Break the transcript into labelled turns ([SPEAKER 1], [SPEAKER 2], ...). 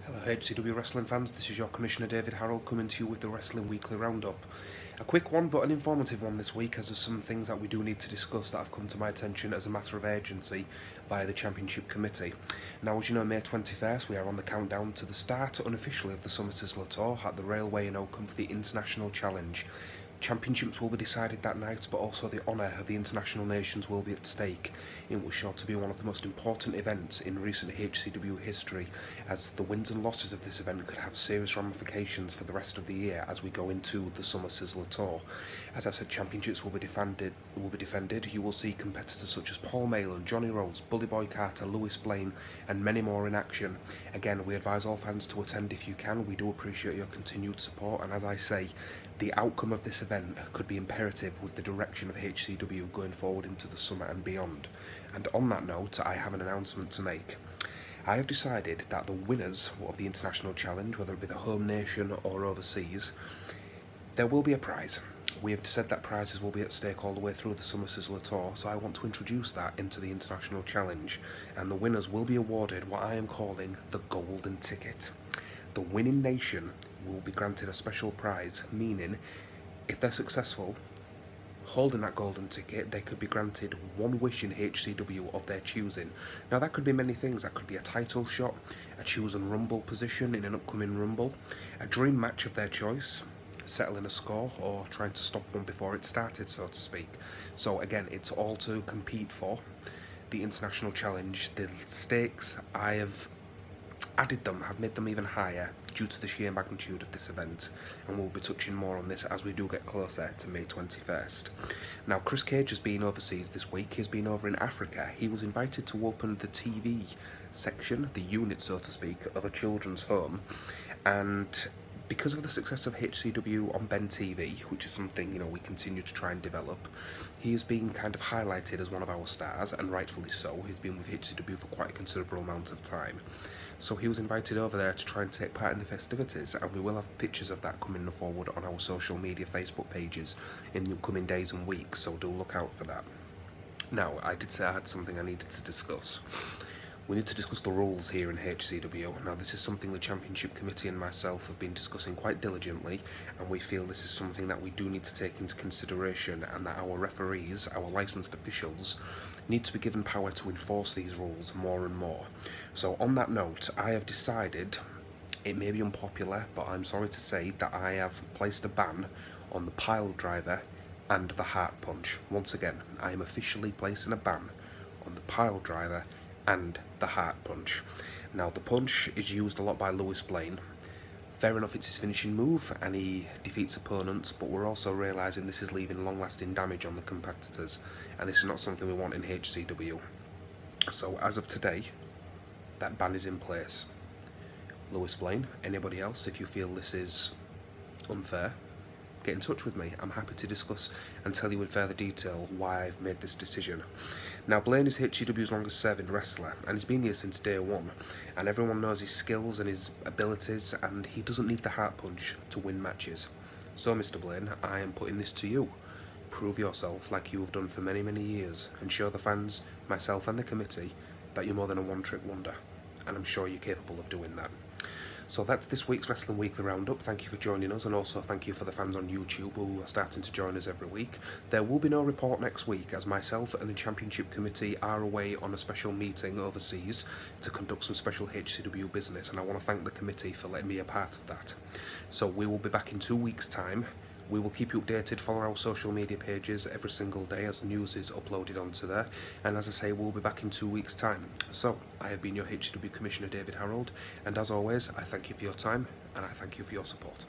[SPEAKER 1] Hello HCW wrestling fans, this is your Commissioner David Harold coming to you with the Wrestling Weekly Roundup. A quick one but an informative one this week, as there's some things that we do need to discuss that have come to my attention as a matter of urgency via the Championship Committee. Now, as you know, May 21st we are on the countdown to the start unofficially of the Summer Sizzler Tour at the Railway in Oakham for the International Challenge. Championships will be decided that night, but also the honour of the international nations will be at stake. It was sure to be one of the most important events in recent HCW history, as the wins and losses of this event could have serious ramifications for the rest of the year as we go into the Summer Sizzler Tour. As I said, championships will be defended. You will see competitors such as Paul Mayland, Johnny Rose, Bully Boy Carter, Lewis Blaine, and many more in action. Again, we advise all fans to attend if you can. We do appreciate your continued support, and as I say, the outcome of this event could be imperative with the direction of HCW going forward into the summer and beyond. And on that note, I have an announcement to make. I have decided that the winners of the International Challenge, whether it be the home nation or overseas, there will be a prize. We have said that prizes will be at stake all the way through the Summer Sizzler Tour, so I want to introduce that into the International Challenge, and the winners will be awarded what I am calling the Golden Ticket. The winning nation will be granted a special prize, meaning if they're successful holding that golden ticket, they could be granted one wish in HCW of their choosing. Now, that could be many things. That could be a title shot, a chosen Rumble position in an upcoming Rumble, a dream match of their choice, settling a score, or trying to stop one before it started, so to speak. So again, it's all to compete for the International Challenge. The stakes, I have added them, have made them even higher due to the sheer magnitude of this event, and we'll be touching more on this as we do get closer to May 21st. Now, Chris Cage has been overseas this week. He's been over in Africa. He was invited to open the TV section, the unit so to speak, of a children's home, and because of the success of HCW on Ben TV, which is something, we continue to try and develop, he has been kind of highlighted as one of our stars, and rightfully so. He's been with HCW for quite a considerable amount of time. So he was invited over there to try and take part in the festivities, and we will have pictures of that coming forward on our social media Facebook pages in the upcoming days and weeks, so do look out for that. Now, I did say I had something I needed to discuss. We need to discuss the rules here in HCW. Now, this is something the Championship Committee and myself have been discussing quite diligently, and we feel this is something that we do need to take into consideration, and that our referees, our licensed officials, need to be given power to enforce these rules more and more. So on that note, I have decided, it may be unpopular, but I'm sorry to say that I have placed a ban on the pile driver and the heart punch. Once again, I am officially placing a ban on the pile driver and the heart punch. Now, the punch is used a lot by Lewis Blaine. Fair enough, it's his finishing move and he defeats opponents, but we're also realising this is leaving long-lasting damage on the competitors, and this is not something we want in HCW. So as of today, that ban is in place. Lewis Blaine, anybody else, if you feel this is unfair, get in touch with me. I'm happy to discuss and tell you in further detail why I've made this decision. Now, Blaine is HCW's longest serving wrestler, and he's been here since day one, and everyone knows his skills and his abilities, and he doesn't need the heart punch to win matches. So, Mr. Blaine, I am putting this to you. Prove yourself like you have done for many, many years, and show the fans, myself and the committee, that you're more than a one-trick wonder, and I'm sure you're capable of doing that. So that's this week's Wrestling Weekly Roundup. Thank you for joining us, and also thank you for the fans on YouTube who are starting to join us every week. There will be no report next week, as myself and the Championship Committee are away on a special meeting overseas to conduct some special HCW business, and I want to thank the committee for letting me be a part of that. So we will be back in 2 weeks' time. We will keep you updated. Follow our social media pages every single day as news is uploaded onto there. And as I say, we'll be back in 2 weeks' time. So, I have been your HCW Commissioner David Harold, and as always, I thank you for your time, and I thank you for your support.